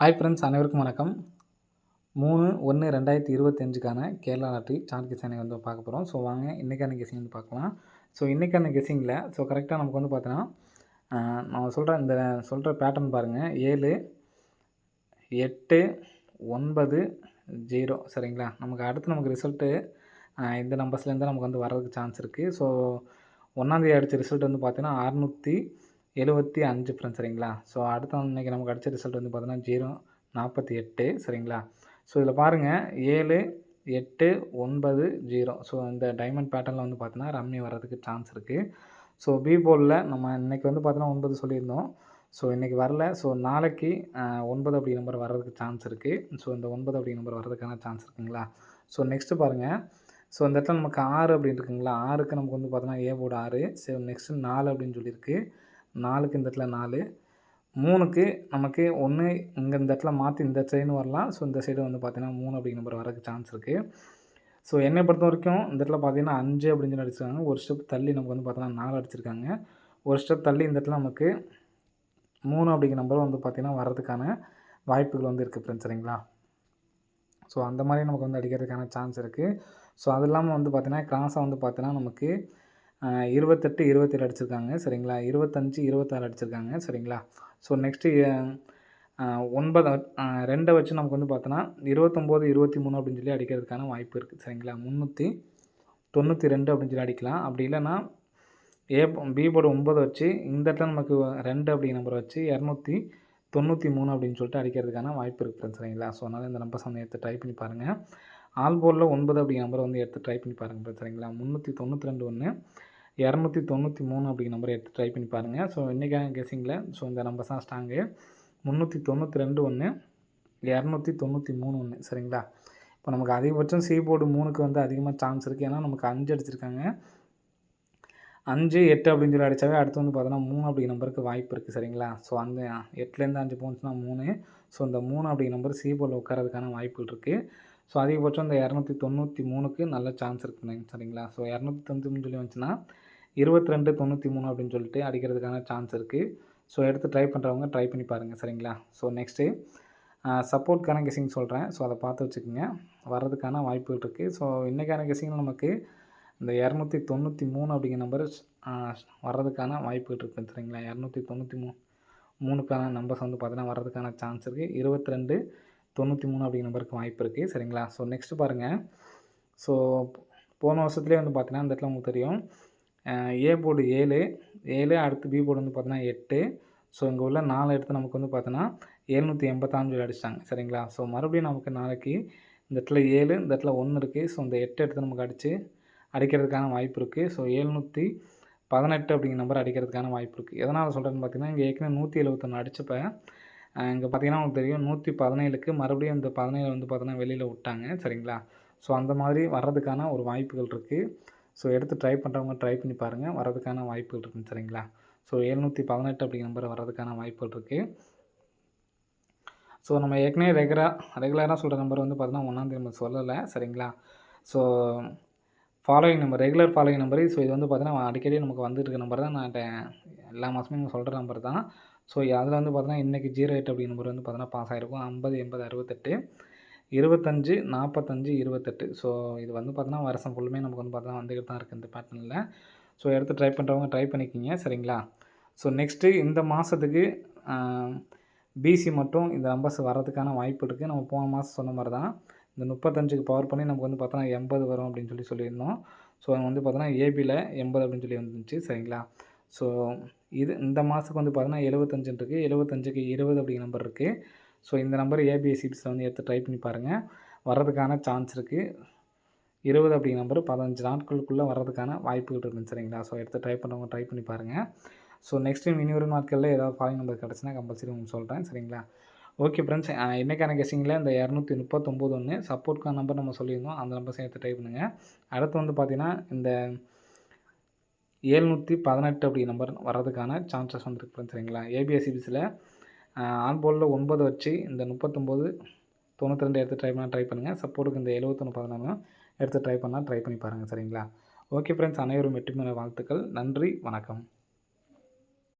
Hi friends, அனைவருக்கும் வணக்கம். 3/1/2025க்கான Kerala lottery chart guessing வந்து பார்க்க போகிறோம். ஸோ வாங்க இன்றைக்கான கெஸ்ஸிங் வந்து பார்க்கலாம். ஸோ இன்றைக்கான கெஸ்ஸிங்கில் கரெக்டாக நமக்கு வந்து பார்த்தீங்கன்னா, நான் சொல்கிற பேட்டர்ன் பாருங்கள். 7, 8, 9, 0 சரிங்களா. நமக்கு ரிசல்ட்டு இந்த நம்பர்ஸ்லேருந்து நமக்கு வந்து வர்றதுக்கு சான்ஸ் இருக்குது. ஸோ 1ஆந்தேதி அடித்த ரிசல்ட் வந்து பார்த்தீங்கன்னா 675 ஃப்ரெண்ட்ஸ் சரிங்களா. ஸோ இன்றைக்கி நமக்கு அடித்த ரிசல்ட் வந்து பார்த்தீங்கன்னா 048 சரிங்களா. ஸோ இதில் பாருங்கள் 7, 8, 9, 0. ஸோ இந்த டைமண்ட் பேட்டர்னில் வந்து பார்த்தீங்கன்னா ரம்மி வர்றதுக்கு சான்ஸ் இருக்குது. ஸோ பி போர்டில் நம்ம இன்றைக்கி வந்து பார்த்தீங்கன்னா 9 சொல்லியிருந்தோம். ஸோ இன்றைக்கி வரல. ஸோ நாளைக்கு 9 அப்படி நம்பர் வர்றதுக்கு சான்ஸ் இருக்குது. ஸோ இந்த 9 அப்படி நம்பர் வர்றதுக்கான சான்ஸ் இருக்குங்களா. ஸோ நெக்ஸ்ட்டு பாருங்கள். ஸோ இந்த இடத்துல நமக்கு 6 அப்படின்னு இருக்குங்களா. 6க்கு நமக்கு வந்து பார்த்தோன்னா ஏ போர்டு 6. ஸோ நெக்ஸ்ட்டு 4 அப்படின்னு சொல்லியிருக்கு. 4க்கு இந்த இடத்துல 4. 3க்கு நமக்கு ஒன்று இங்கே இந்த இடத்துல மாற்றி இந்த சைடு வரலாம். ஸோ இந்த சைடு வந்து பார்த்தீங்கன்னா 3 அப்படிங்கிற நம்பர் வரதுக்கு சான்ஸ் இருக்குது. ஸோ என்னை பொறுத்த வரைக்கும் இந்த இடத்துல பார்த்தீங்கன்னா 5 அப்படின்னு சொல்லி அடிச்சிருக்காங்க. ஒரு ஸ்டெப் தள்ளி நமக்கு வந்து பார்த்தீங்கன்னா 4 அடிச்சிருக்காங்க. ஒரு ஸ்டெப் தள்ளி இந்த இடத்துல நமக்கு 3 அப்படிங்கிற நம்பர் வந்து பார்த்திங்கன்னா வர்றதுக்கான வாய்ப்புகள் வந்து இருக்குது ஃப்ரெண்ட்ஸ் சரிங்களா. ஸோ அந்த மாதிரி நமக்கு வந்து அடிக்கிறதுக்கான சான்ஸ் இருக்குது. ஸோ அது இல்லாமல் வந்து பார்த்திங்கன்னா கிராஸாக வந்து பார்த்தீங்கன்னா நமக்கு 28, 27 அடிச்சிருக்காங்க சரிங்களா. 25, 26 அடிச்சிருக்காங்க சரிங்களா. ஸோ நெக்ஸ்ட்டு 9 2 வச்சு நமக்கு வந்து பார்த்தோன்னா 29, 23 அப்படின்னு சொல்லி அடிக்கிறதுக்கான வாய்ப்பு இருக்குது சரிங்களா. 392 அப்படின்னு சொல்லி அடிக்கலாம். அப்படி இல்லைன்னா பி போர்டு 9 வச்சு இந்த இடத்துல நமக்கு 2 அப்படிங்கிற நம்பர் வச்சு 293 அப்படின்னு சொல்லிட்டு அடிக்கிறதுக்கான வாய்ப்பு இருக்குது ஃப்ரெண்ட்ஸ் சரிங்களா. ஸோ அதனால் இந்த நம்பர்ஸ் வந்து எடுத்து ட்ரை பண்ணி பாருங்கள். ஆல் போர்டில் 9 அப்படிங்கிற நம்பரை வந்து எடுத்து ட்ரை பண்ணி பாருங்கள் சரிங்களா. 392 1, 293 அப்படிங்கிற நம்பரை எடுத்து ட்ரை பண்ணி பாருங்கள். ஸோ இன்றைக்கான கெஸ்ஸிங்கில் இந்த நம்பர்ஸ் தான் ஸ்ட்ராங்கு. 392 1, 293 1 சரிங்களா. இப்போ நமக்கு அதிகபட்சம் சி போர்டு 3க்கு வந்து அதிகமாக சான்ஸ் இருக்குது. ஏன்னா நமக்கு 5 அடிச்சிருக்காங்க. 5, 8 அப்படின்னு சொல்லி அடித்தாவே அடுத்து வந்து பார்த்தோன்னா 3 அப்படிங்கிற நம்பருக்கு வாய்ப்பு இருக்குது சரிங்களா. ஸோ அந்த 8லேருந்து 5 போனுச்சுன்னா 3. ஸோ இந்த 3 அப்படிங்கிற நம்பர் சி போர்டில் உட்காரதுக்கான வாய்ப்புகள் இருக்குது. ஸோ அதிகபட்சம் இந்த 293க்கு நல்ல சான்ஸ் இருக்குங்க சரிங்களா. ஸோ 293 சொல்லி வந்துச்சுன்னா 22, 93 அப்படின்னு சொல்லிட்டு அடிக்கிறதுக்கான சான்ஸ் இருக்குது. ஸோ எடுத்து ட்ரை பண்ணுறவங்க ட்ரை பண்ணி பாருங்கள் சரிங்களா. ஸோ நெக்ஸ்ட்டு சப்போர்ட்கான கெஸ்ஸிங் சொல்கிறேன். ஸோ அதை பார்த்து வச்சுக்கோங்க. வர்றதுக்கான வாய்ப்புகள் இருக்குது. ஸோ இன்றைக்கான கெஸ்ஸிங்கில் நமக்கு இந்த 293 அப்படிங்கிற நம்பர் வர்றதுக்கான வாய்ப்புகள் இருக்குது சரிங்களா. 293க்கான நம்பர்ஸ் வந்து பார்த்தீங்கன்னா வர்றதுக்கான சான்ஸ் இருக்குது. 22, 93 அப்படிங்கிற நம்பருக்கு வாய்ப்பு இருக்குது சரிங்களா. ஸோ நெக்ஸ்ட்டு பாருங்கள். ஸோ போன வருஷத்துலேயே வந்து பார்த்தீங்கன்னா இந்த இடத்துல உங்களுக்கு தெரியும் ஏ போர்டு 7, அடுத்து பி போர்டு வந்து பார்த்தீங்கன்னா 8. ஸோ இங்கே உள்ள 4 எடுத்து நமக்கு வந்து பார்த்தோன்னா 786 அடிச்சிட்டாங்க சரிங்களா. ஸோ மறுபடியும் நமக்கு நாளைக்கு இந்த இடத்துல 7, இந்த இடத்துல 1 இருக்குது. ஸோ இந்த 8 எடுத்து நமக்கு அடிக்கிறதுக்கான வாய்ப்பு இருக்குது. ஸோ 718 அப்படிங்கிற நம்பர் அடிக்கிறதுக்கான வாய்ப்பு இருக்குது. எதனால் சொல்கிறேன்னு பார்த்தீங்கன்னா இங்கே ஏற்கனவே 171 அடித்தப்ப இங்கே பார்த்தீங்கன்னா உங்களுக்கு தெரியும் 117க்கு மறுபடியும் இந்த 17 வந்து பார்த்தீங்கன்னா வெளியில் விட்டாங்க சரிங்களா. ஸோ அந்த மாதிரி வர்றதுக்கான ஒரு வாய்ப்புகள் இருக்குது. ஸோ எடுத்து ட்ரை பண்ணுறவங்க ட்ரை பண்ணி பாருங்கள். வர்றதுக்கான வாய்ப்புகள் இருக்குதுன்னு சரிங்களா. ஸோ 718 அப்படிங்கிற நம்பர் வர்றதுக்கான வாய்ப்புகள் இருக்குது. ஸோ நம்ம ஏற்கனவே ரெகுலராக சொல்கிற நம்பர் வந்து பார்த்தீங்கன்னா 1ஆந்தேதி நம்ம சொல்லலை சரிங்களா. So following number regular following number. So இது வந்து பார்த்தீங்கன்னா அடிக்கடி நமக்கு வந்துட்டு இருக்க நம்பர் தான். நான் எல்லா மாதமே நம்ம சொல்கிற நம்பர் தான். ஸோ அதில் வந்து பார்த்தீங்கன்னா இன்றைக்கி 08 அப்படிங்கிற நம்பர் வந்து பார்த்தீங்கன்னா பாஸ் ஆகிருக்கும். 50, 80, 68, 25, 45, 28. ஸோ இது வந்து பார்த்தீங்கன்னா வருஷம் ஃபுல்லுமே நமக்கு வந்து பார்த்தீங்கன்னா வந்துக்கிட்டு தான் இருக்குது இந்த பேட்டர்னில். ஸோ எடுத்து ட்ரை பண்ணுறவங்க ட்ரை பண்ணிக்கிங்க சரிங்களா. ஸோ நெக்ஸ்ட்டு இந்த மாதத்துக்கு பிசி மட்டும் இந்த நம்பர்ஸ் வர்றதுக்கான வாய்ப்பு இருக்குது. நம்ம போன மாதம் சொன்ன மாதிரி தான் இந்த 35க்கு பவர் பண்ணி நமக்கு வந்து பார்த்தோன்னா 80 வரும் அப்படின்னு சொல்லியிருந்தோம். ஸோ வந்து பார்த்தோன்னா ஏபியில் 80 அப்படின்னு சொல்லி வந்துச்சு சரிங்களா. ஸோ இந்த மாதத்துக்கு வந்து பார்த்தோன்னா 75 இருக்குது. 75க்கு 20 அப்படிங்கிற நம்பர் இருக்குது. ஸோ இந்த நம்பர் ஏபிஎஸ்சிபிஸில் வந்து எடுத்து ட்ரை பண்ணி பாருங்கள். வர்றதுக்கான சான்ஸ் இருக்குது. 20 அப்படிங்கிற நம்பர் 15 நாட்களுக்குள்ளே வர்றதுக்கான வாய்ப்புகள் இருக்குது சரிங்களா. ஸோ எடுத்து ட்ரை பண்ணுறவங்க ட்ரை பண்ணி பாருங்கள். ஸோ நெக்ஸ்ட் டைம் இனி வரும் நாட்களில் ஏதாவது ஃபாலோயிங் நம்பர் கிடச்சுன்னா கம்பல்சரி உங்களுக்கு சொல்கிறேன் சரிங்களா. ஓகே ஃப்ரெண்ட்ஸ், இன்றைக்கான கெஸ்ஸிங்கில் இந்த 239 1 சப்போர்ட்கான நம்பர் நம்ம சொல்லியிருந்தோம். அந்த நம்பர் சேர்த்து ட்ரை பண்ணுங்கள். அடுத்து வந்து பார்த்தீங்கன்னா இந்த 718 அப்படி நம்பர் வர்றதுக்கான சான்சஸ் வந்துருக்கு ஃப்ரெண்ட்ஸ் சரிங்களா. ஏபிஎஸ்சிபிஸில் ஆன் போர்டில் 9 வச்சு இந்த 39, 92 எடுத்து ட்ரை பண்ணுங்கள். சப்போர்ட்டுக்கு இந்த 71, 11 எடுத்து ட்ரை பண்ணி பாருங்கள் சரிங்களா. ஓகே ஃப்ரெண்ட்ஸ், அனைவரும் வெற்றி பெற வாழ்த்துக்கள். நன்றி, வணக்கம்.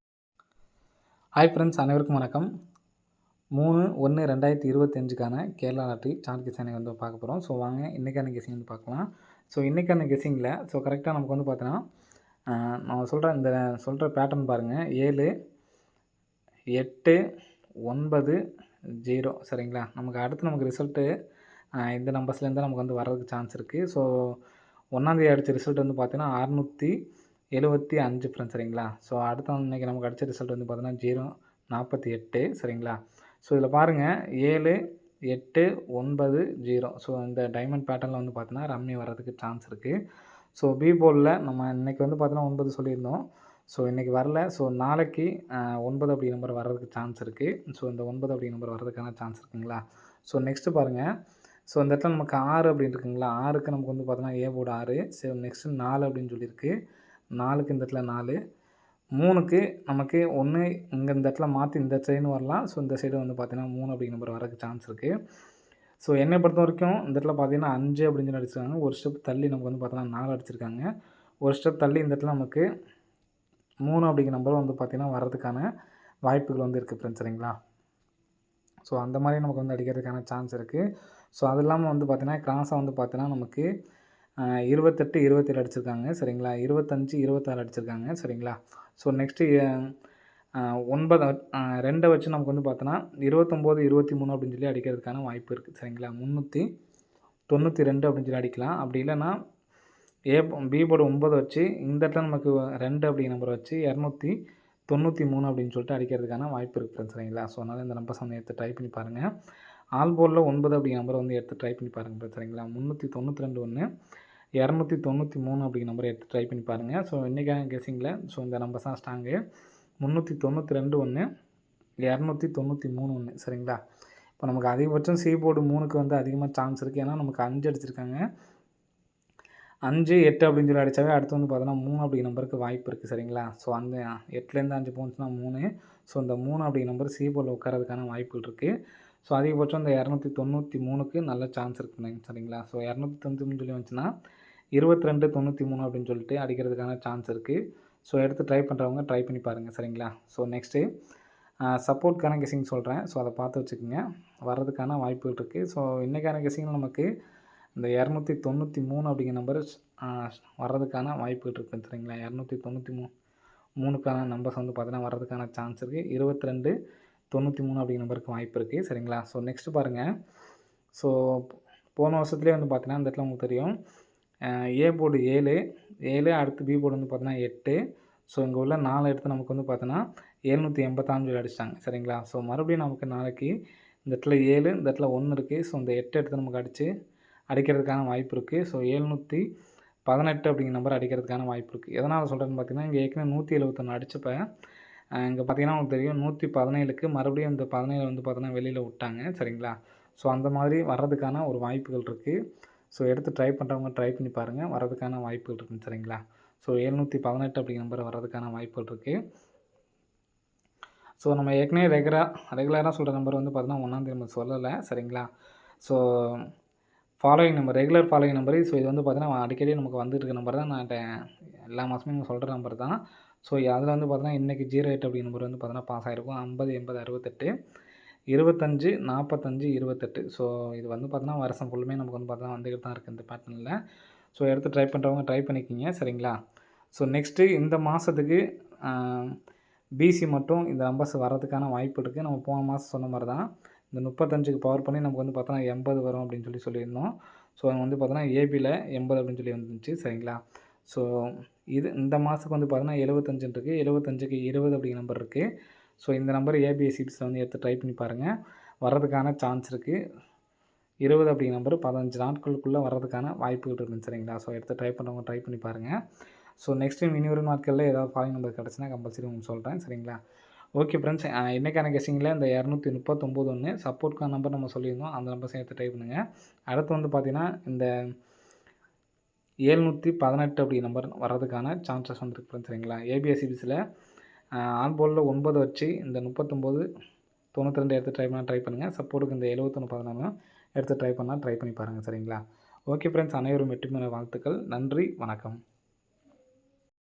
ஹாய் ஃப்ரெண்ட்ஸ், அனைவருக்கும் வணக்கம். 3/1/2025க்கான கேரளா லாட்டரி சார்ட் கெஸ்ஸிங் வந்து பார்க்க போகிறோம். ஸோ வாங்க இன்றைக்கான கெஸ்ஸிங் வந்து பார்க்கலாம். ஸோ இன்றைக்கான கெஸ்ஸிங்கில் ஸோ கரெக்டாக நமக்கு வந்து பார்த்தீங்கன்னா நான் சொல்கிற பேட்டர்ன் பாருங்கள். 7, 8, 9, 0 சரிங்களா. நமக்கு அடுத்து நமக்கு ரிசல்ட்டு இந்த நம்பர்ஸ்லேருந்து நமக்கு வந்து வர்றதுக்கு சான்ஸ் இருக்குது. ஸோ 1ஆந்தேதி அடித்த ரிசல்ட் வந்து பார்த்தீங்கன்னா 675 ஃப்ரெண்ட்ஸ் சரிங்களா. ஸோ அடுத்த இன்றைக்கி நமக்கு அடித்த ரிசல்ட் வந்து பார்த்தீங்கன்னா 048 சரிங்களா. ஸோ இதில் பாருங்கள் 7, 8, 9, 0 ஸோ இந்த டைமண்ட் பேட்டர்னில் வந்து பார்த்தீங்கன்னா ரம்மி வர்றதுக்கு சான்ஸ் இருக்குது. ஸோ பி போர்டில் நம்ம இன்றைக்கி வந்து பார்த்தீங்கன்னா 9 சொல்லியிருந்தோம். ஸோ இன்றைக்கி வரல. ஸோ நாளைக்கு 9 அப்படி நம்பர் வர்றதுக்கு சான்ஸ் இருக்குது. ஸோ இந்த 9 அப்படி நம்பர் வர்றதுக்கான சான்ஸ் இருக்குங்களா. ஸோ நெக்ஸ்ட்டு பாருங்கள். ஸோ இந்த இடத்துல நமக்கு 6 அப்படின்னு இருக்குங்களா. 6க்கு நமக்கு வந்து பார்த்தீங்கன்னா ஏ போர்டு 6. ஸோ நெக்ஸ்ட்டு 4 அப்படின்னு சொல்லியிருக்கு. 4க்கு இந்த இடத்துல 4. 3க்கு நமக்கு ஒன்று இங்கே இந்த இடத்துல மாற்றி இந்த சைடு வரலாம். ஸோ இந்த சைடு வந்து பார்த்தீங்கன்னா 3 அப்படிங்கிற நம்பர் வரதுக்கு சான்ஸ் இருக்குது. ஸோ என்னை பொறுத்த வரைக்கும் இந்த இடத்துல பார்த்தீங்கன்னா 5 அப்படின்னு சொல்லி அடிச்சிருக்காங்க. ஒரு ஸ்டெப் தள்ளி நமக்கு வந்து பார்த்தீங்கன்னா 4 அடிச்சிருக்காங்க. ஒரு ஸ்டெப் தள்ளி இந்த இடத்துல நமக்கு 3 அப்படிங்கிற நம்பர் வந்து பார்த்திங்கன்னா வர்றதுக்கான வாய்ப்புகள் வந்து இருக்குது ஃப்ரெண்ட்ஸ் சரிங்களா. ஸோ அந்த மாதிரி நமக்கு வந்து அடிக்கிறதுக்கான சான்ஸ் இருக்குது. ஸோ அது இல்லாமல் வந்து பார்த்திங்கன்னா கிராஸாக வந்து பார்த்தீங்கன்னா நமக்கு 28, 27 அடிச்சிருக்காங்க சரிங்களா. 25, 26 அடிச்சிருக்காங்க சரிங்களா. ஸோ நெக்ஸ்ட்டு 9 2 வச்சு நமக்கு வந்து பார்த்தோன்னா 29, 23 அப்படின்னு சொல்லி அடிக்கிறதுக்கான வாய்ப்பு இருக்குது சரிங்களா. 392 அப்படின்னு சொல்லி அடிக்கலாம். அப்படி இல்லைன்னா பி போர்டு 9 வச்சு இந்த இடத்துல நமக்கு 2 அப்படிங்கிற நம்பர் வச்சு 293 அப்படின்னு சொல்லிட்டு அடிக்கிறதுக்கான வாய்ப்பு இருக்குது ஃப்ரெண்ட்ஸ் சரிங்களா. ஸோ அதனால் இந்த நம்பர்ஸ் வந்து எடுத்து ட்ரை பண்ணி பாருங்கள். ஆல் போர்டில் 9 அப்படிங்கிற நம்பர் வந்து எடுத்து ட்ரை பண்ணி பாருங்கள் சரிங்களா. 392 ஒன்று, 293 அப்படிங்கிற நம்பரை எடுத்து ட்ரை பண்ணி பாருங்கள். ஸோ இன்றைக்கான கெஸ்ஸிங்கில் ஸோ இந்த நம்பர்ஸ் தான் ஸ்ட்ராங்கு. 392 ஒன்று, 293 ஒன்று சரிங்களா. இப்போ நமக்கு அதிகபட்சம் சி போர்டு 3க்கு வந்து அதிகமாக சான்ஸ் இருக்குது. ஏன்னா நமக்கு 5 அடிச்சிருக்காங்க. 5, 8 அப்படின்னு சொல்லி அடித்தாவே அடுத்து வந்து பார்த்தோன்னா 3 அப்படிங்கிற நம்பருக்கு வாய்ப்பு இருக்குது சரிங்களா. ஸோ அந்த 8லேருந்து 5 போனுச்சுன்னா 3. ஸோ இந்த 3 அப்படிங்கிற நம்பர் சி போர்டில் உட்காரதுக்கான வாய்ப்புகள் இருக்குது. ஸோ அதிகபட்சம் இந்த 293க்கு நல்ல சான்ஸ் இருக்குங்க சரிங்களா. ஸோ 293 சொல்லி வந்துச்சுன்னா 22, 93 அப்படின்னு சொல்லிட்டு அடிக்கிறதுக்கான சான்ஸ் இருக்குது. ஸோ எடுத்து ட்ரை பண்ணுறவங்க ட்ரை பண்ணி பாருங்கள் சரிங்களா. ஸோ நெக்ஸ்ட்டு சப்போர்ட்கான கெஸ்ஸிங் சொல்கிறேன். ஸோ அதை பார்த்து வச்சுக்கோங்க. வர்றதுக்கான வாய்ப்புகள் இருக்குது. ஸோ இன்றைக்கான கெஸ்ஸிங்கில் நமக்கு இந்த 293 அப்படிங்கிற நம்பர் வர்றதுக்கான வாய்ப்புகள் இருக்குது சரிங்களா. 293க்கான நம்பர்ஸ் வந்து பார்த்தீங்கன்னா வர்றதுக்கான சான்ஸ் இருக்குது. 22, 93 அப்படிங்கிற நம்பருக்கு வாய்ப்பு இருக்குது சரிங்களா. ஸோ நெக்ஸ்ட்டு பாருங்கள். ஸோ போன வருஷத்துலேயே வந்து பார்த்தீங்கன்னா இந்த இடத்துல உங்களுக்கு தெரியும் ஏ போர்டு 7, அடுத்து பி போர்டு வந்து பார்த்தீங்கன்னா 8. ஸோ இங்கே உள்ள 4 எடுத்து நமக்கு வந்து பார்த்தோன்னா 786 அடிச்சிட்டாங்க சரிங்களா. ஸோ மறுபடியும் நமக்கு நாளைக்கு இந்த இடத்துல 7, இந்த இடத்துல 1 இருக்குது. ஸோ இந்த 8 எடுத்து நமக்கு அடிக்கிறதுக்கான வாய்ப்பு இருக்குது. ஸோ 718 அப்படிங்கிற நம்பர் அடிக்கிறதுக்கான வாய்ப்பு இருக்குது. எதனால் சொல்கிறேன்னு பார்த்தீங்கன்னா இங்கே ஏற்கனவே 171 அடிச்சப்போ இங்கே பார்த்தீங்கன்னா உங்களுக்கு தெரியும் 117க்கு மறுபடியும் இந்த 17 வந்து பார்த்தோன்னா வெளியில் விட்டாங்க சரிங்களா. ஸோ அந்த மாதிரி வர்றதுக்கான ஒரு வாய்ப்புகள் இருக்குது. ஸோ எடுத்து ட்ரை பண்ணுறவங்க ட்ரை பண்ணி பாருங்கள். வர்றதுக்கான வாய்ப்புகள் இருக்குன்னு சரிங்களா. ஸோ 718 அப்படிங்கிற நம்பர் வர்றதுக்கான வாய்ப்புகள் இருக்குது. ஸோ நம்ம ஏற்கனவே ரெகுலராக சொல்கிற நம்பர் வந்து பார்த்தீங்கன்னா 1ஆந்தேதி நம்ம சொல்லலை சரிங்களா. So following number regular following number. So இது வந்து பார்த்தீங்கன்னா அடிக்கடி நமக்கு வந்துட்டு இருக்க நம்பர் தான். நான் எல்லா மாதமே நம்ம சொல்கிற நம்பர் தான். ஸோ அதில் வந்து பார்த்தீங்கன்னா இன்றைக்கி 08 அப்படிங்கிற நம்பர் வந்து பார்த்தீங்கன்னா பாஸ் ஆகிருக்கும். 50, 80, 68, 25, 45, 28. ஸோ இது வந்து பார்த்தீங்கன்னா வருஷம் ஃபுல்லுமே நமக்கு வந்து பார்த்தீங்கன்னா வந்துக்கிட்டு தான் இருக்குது இந்த பேட்டர்னில். ஸோ எடுத்து ட்ரை பண்ணுறவங்க ட்ரை பண்ணிக்கிங்க சரிங்களா. ஸோ நெக்ஸ்ட்டு இந்த மாதத்துக்கு பிசி மட்டும் இந்த நம்பர்ஸ் வர்றதுக்கான வாய்ப்பு இருக்குது. நம்ம போன மாதம் சொன்ன மாதிரி தான் இந்த 35க்கு பவர் பண்ணி நமக்கு வந்து பார்த்தோன்னா 80 வரும் அப்படின்னு சொல்லியிருந்தோம். ஸோ வந்து பார்த்தோன்னா ஏபியில் 80 அப்படின்னு சொல்லி வந்துச்சு சரிங்களா. ஸோ இந்த மாதத்துக்கு வந்து பார்த்தோன்னா 75 இருக்குது. 75க்கு 20 அப்படிங்கிற நம்பர் இருக்குது. ஸோ இந்த நம்பர் ஏபிஎஸ்சிபிஸில் வந்து எடுத்து ட்ரை பண்ணி பாருங்கள். வர்றதுக்கான சான்ஸ் இருக்குது. 20 அப்படிங்கிற நம்பர் 15 நாட்களுக்குள்ளே வர்றதுக்கான வாய்ப்புகள் இருக்குது சரிங்களா. ஸோ எடுத்து ட்ரை பண்ணுறவங்க ட்ரை பண்ணி பாருங்கள். ஸோ நெக்ஸ்ட் டைம் இனி வரும் நாட்களில் ஏதாவது ஃபாலோயிங் நம்பர் கிடச்சுன்னா கம்பல்சரி உங்களுக்கு சொல்கிறேன் சரிங்களா. ஓகே ஃப்ரெண்ட்ஸ், இன்றைக்கான கெஸ்ஸிங்கில் இந்த 239 ஒன்று சப்போர்ட்கான நம்பர் நம்ம சொல்லியிருந்தோம். அந்த நம்பர் சேர்த்து ட்ரை பண்ணுங்கள். அடுத்து வந்து பார்த்திங்கன்னா இந்த 718 அப்படி நம்பர் வர்றதுக்கான சான்சஸ் வந்துருக்கு ஃப்ரெண்ட்ஸ் சரிங்களா. ஏபிஎஸ்சிபிஸில் ஆன் போர்டில் 9 வச்சு இந்த 39, 92 எடுத்து ட்ரை பண்ணுங்கள். சப்போர்ட்டுக்கு இந்த 71, 11 எடுத்து ட்ரை பண்ணி பாருங்கள் சரிங்களா. ஓகே ஃப்ரெண்ட்ஸ், அனைவரும் வெற்றி பெற வாழ்த்துக்கள். நன்றி, வணக்கம்.